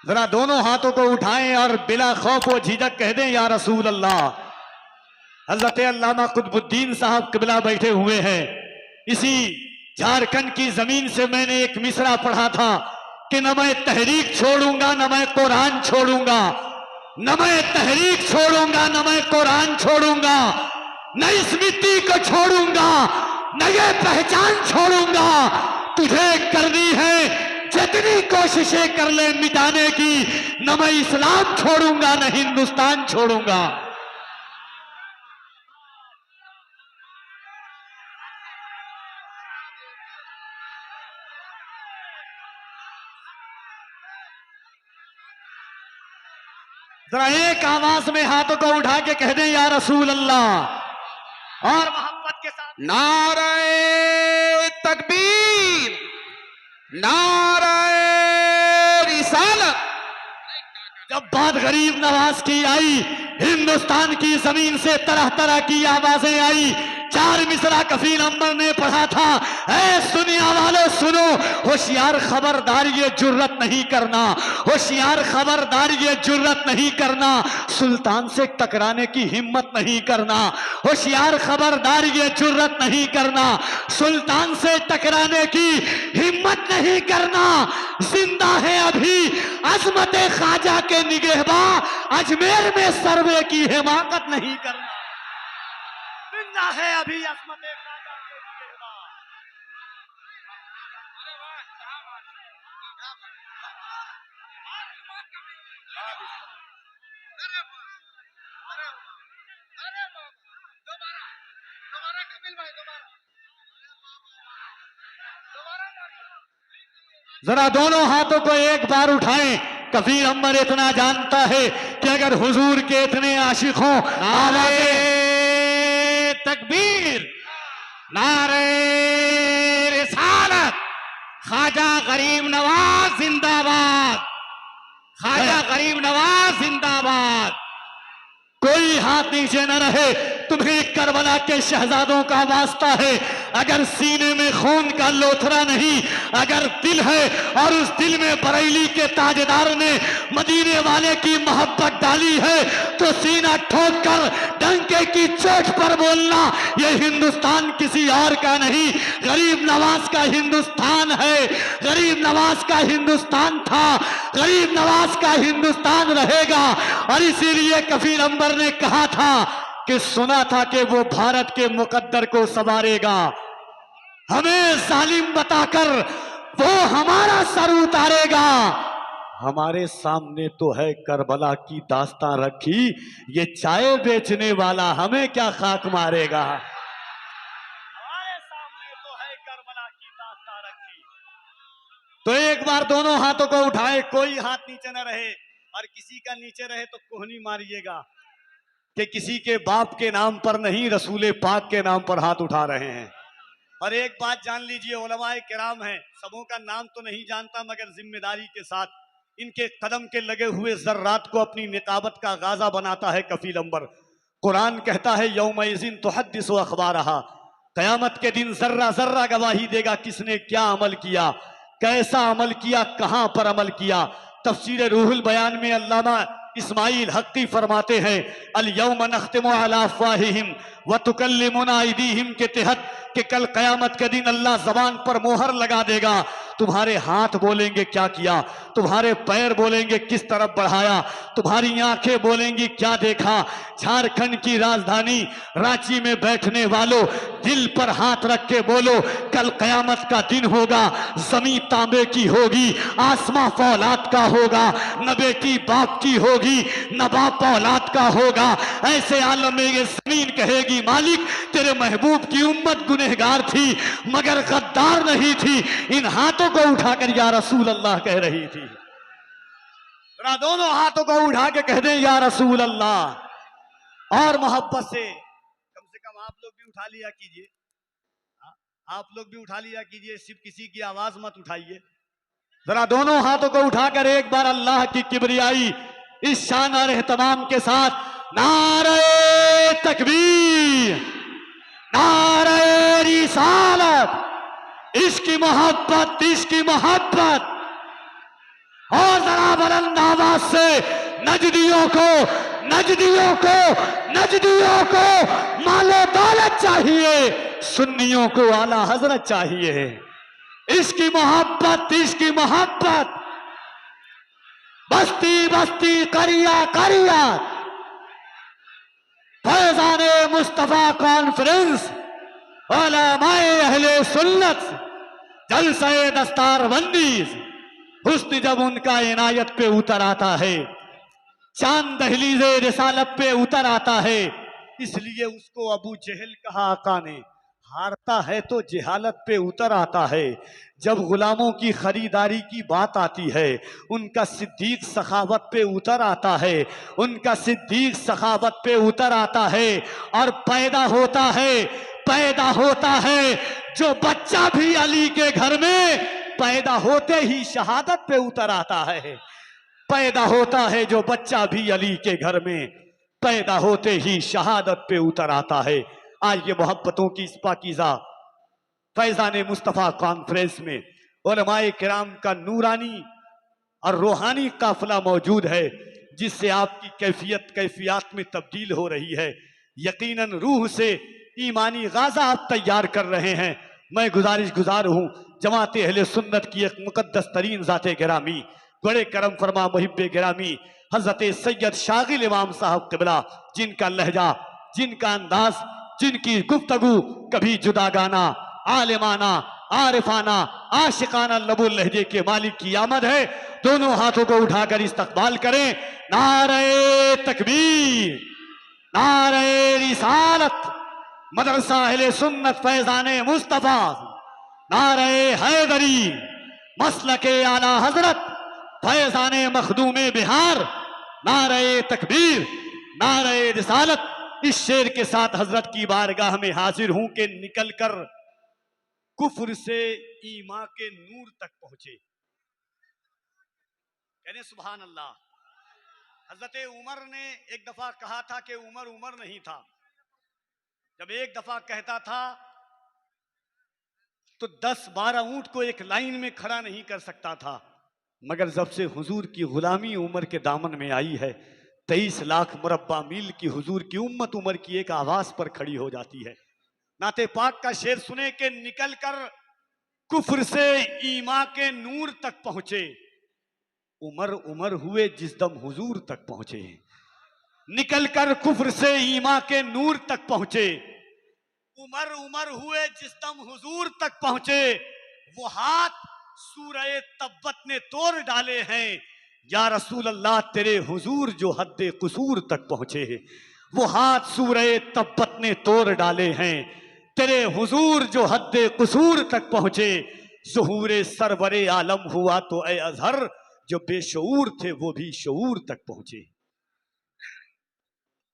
जरा दोनों हाथों को उठाएं और बिला खौफ व झिझक कह दें या रसूल अल्लाह। हजरत अल्लामा कुतुबुद्दीन साहब किबला बैठे हुए हैं। इसी झारखंड की जमीन से मैंने एक मिसरा पढ़ा था कि न मैं तहरीक छोड़ूंगा न मैं कुरान छोड़ूंगा, न मैं तहरीक छोड़ूंगा न मैं कुरान छोड़ूंगा, न इस मिट्टी को छोड़ूंगा न ये पहचान छोड़ूंगा। तुझे करनी है जितनी कोशिशें कर ले मिटाने की, न मैं इस्लाम छोड़ूंगा न हिंदुस्तान छोड़ूंगा। जरा एक आवाज में हाथों को उठा के कह दें या रसूल अल्लाह और मोहब्बत के साथ नारे तकबीर, नारे रिसालत। जब बात गरीब नवाज की आई, हिंदुस्तान की जमीन से तरह तरह की आवाजें आई। चार मिसरा कफील अंबर ने पढ़ा था, ऐ सुनिया वालों सुनो, होशियार खबरदार ये जुर्रत नहीं करना, होशियार खबरदार ये जुर्रत नहीं करना, सुल्तान से टकराने की हिम्मत नहीं करना, होशियार खबरदार ये जुर्रत नहीं करना, सुल्तान से टकराने की हिम्मत नहीं करना। जिंदा है अभी अजमत ख्वाजा के निगहबा, अजमेर में सर्वे की हिमाकत नहीं करना। जिंदा है अभी अजमत ख्वाजा के निगहबा। जरा दोनों हाथों को एक बार उठाएं। कफील अंबर इतना जानता है कि अगर हुजूर के इतने आशिक हों, नारे तकबीर, नारे रिसालत। ख्वाजा गरीब नवाज जिंदाबाद, ख्वाजा गरीब नवाज जिंदाबाद। कोई हाथ नीचे न रहे। तुम्हें करबला के शहजादों का वास्ता है, अगर सीने में खून का लोथरा नहीं, अगर दिल है और उस दिल में बरेली के ताजदार ने मदीने वाले की मोहब्बत डाली है, तो सीना ठोक कर डंके की चोट पर बोलना, ये हिंदुस्तान किसी और का नहीं, गरीब नवाज का हिंदुस्तान है। गरीब नवाज का हिंदुस्तान था, गरीब नवाज का हिंदुस्तान रहेगा। और इसीलिए कफील अंबर ने कहा था कि सुना था कि वो भारत के मुकद्दर को संवारेगा। हमें जालिम बताकर वो हमारा सर उतारेगा। हमारे सामने तो है करबला की दास्तां रखी, ये चाय बेचने वाला हमें क्या खाक मारेगा। हमारे सामने तो है करबला की दास्तां रखी। तो एक बार दोनों हाथों को उठाए, कोई हाथ नीचे न रहे, और किसी का नीचे रहे तो कोहनी मारिएगा कि किसी के बाप के नाम पर नहीं, रसूले पाक के नाम पर हाथ उठा रहे हैं। और एक बात जान लीजिए, उलमाए किराम हैं, सबों का नाम तो नहीं जानता, मगर जिम्मेदारी के साथ इनके कदम के लगे हुए जर्रात को अपनी निकाबत का गाजा बनाता है कफील अंबर। कुरान कहता है यौमइज़िन तुहद्दिसु अखबारहा, कयामत के दिन जर्रा जर्रा गवाही देगा किसने क्या अमल किया, कैसा अमल किया, कहां पर अमल किया। तफसीर रूहुल बयान में अल्लामा इस्माइल हक्की फरमाते हैं, अल यौम नख्तिमु अला अफ़वाहिहिम व तुकल्लिमुना अयदीहिम के तहत कि कल कयामत के दिन अल्लाह जबान पर मोहर लगा देगा। तुम्हारे हाथ बोलेंगे क्या किया, तुम्हारे पैर बोलेंगे किस तरफ बढ़ाया, तुम्हारी आंखें बोलेंगी क्या देखा। झारखंड की राजधानी रांची में बैठने वालों, दिल पर हाथ रख के बोलो, कल कयामत का दिन होगा, जमीन तांबे की होगी, आसमां फौलाद का होगा, न बेटी बाप की होगी, न बाप औलाद का होगा। ऐसे आलम में ये जमीन कहेगी मालिक तेरे महबूब की उम्मत गुनहगार थी मगर गद्दार नहीं थी। इन हाथों को उठाकर या रसूल अल्लाह कह रही थी। दोनों हाथों को उठा के कह दें या रसूल अल्लाह और मोहब्बत से कम आप लोग भी उठा लिया कीजिए, आप लोग भी उठा लिया कीजिए, सिर्फ किसी की आवाज मत उठाइए। जरा दोनों हाथों को उठाकर एक बार अल्लाह की किबरियाई इस शान और एहतमाम के साथ नारे तकबीर, नारे रिसालत, इसकी मोहब्बत, इसकी मोहब्बत। और जरा बुलंद आवाज से नजदियों को नजदियों को नजदियों को मालो दौलत चाहिए, सुन्नियों को आला हजरत चाहिए। इसकी मोहब्बत, इसकी मोहब्बत, बस्ती बस्ती करिया करिया फैजाने मुस्तफा कॉन्फ्रेंस उलमाए अहले सुन्नत जलसे दस्तारबंदी हुस्न जब उनका इनायत पे उतर आता है, चांद दहलीज़े रिसालत पे उतर आता है, इसलिए उसको अबू जहल कहा आका ने। हारता है तो जहालत पे उतर आता है। जब गुलामों की खरीदारी की बात आती है, उनका सिद्दीक सखावत पे उतर आता है, उनका सिद्दीक सखावत पे उतर आता है। और पैदा होता है जो बच्चा भी अली के घर में पैदा होते ही शहादत पे उतर आता है। पैदा होता है जो बच्चा भी अली के घर में पैदा होते ही शहादत पे उतर आता है। आज ये मोहब्बतों की इस पाकीज़ा फैज़ाने मुस्तफ़ा कॉन्फ्रेंस में उलमाए किराम का नूरानी और रूहानी काफिला मौजूद है, जिससे आपकी कैफियत में तब्दील हो रही है। यकीनन रूह से ईमानी गाजा आप तैयार कर रहे हैं। मैं गुजार हूँ जमात अहले सुन्नत की एक मुकद्दस तरीन ज़ाते गिरामी, बड़े करम फरमा मुहिब्बे गिरामी हज़रत सैयद शागिल इमाम साहब क़िबला, जिनका लहजा, जिनका अंदाज, जिनकी गुफ्तगू कभी जुदागाना, आलिमाना, आरिफाना, आशिकाना लबुल लहजे के मालिक की आमद है। दोनों हाथों को उठाकर इस्तकबाल करें। नारे तकबीर, नारे रिसालत, मदरसा अहले सुन्नत फैज़ाने मुस्तफ़ा, नारे हैदरी, मसलके आला हजरत फैज़ाने मखदूमे बिहार, नारे तकबीर, नारे रिसालत। इस शेर के साथ हजरत की बारगाह में हाजिर हूं कि निकल कर कुफ्र से ईमा के नूर तक पहुंचे। कहने सुभान अल्लाह। हजरत उमर ने एक दफा कहा था कि उमर नहीं था। जब एक दफा कहता था तो 10-12 ऊंट को एक लाइन में खड़ा नहीं कर सकता था, मगर जब से हुजूर की गुलामी उमर के दामन में आई है, 23 लाख मुरब्बा मील की हुजूर की उम्मत उमर की एक आवाज पर खड़ी हो जाती है। नाते पाक का शेर सुने के निकल कर कुफ्र से ईमा के नूर तक पहुंचे, उमर हुए जिस दम हुजूर तक पहुंचे। निकल कर कुफ्र से ईमा के नूर तक पहुंचे, उमर हुए जिस दम हुजूर तक पहुंचे। वो हाथ सूरह तब्बत ने तोड़ डाले हैं, या रसूल अल्लाह तेरे हुजूर जो हद्दे कुसूर तक पहुंचे। वो हाथ सूरह तब्बत ने तोड़ डाले हैं, तेरे हुजूर जो हद्दे कुसूर तक पहुंचे। ज़ुहूरे सरवरे आलम हुआ तो ए अजहर, जो बेशऊर थे वो भी शऊर तक पहुंचे।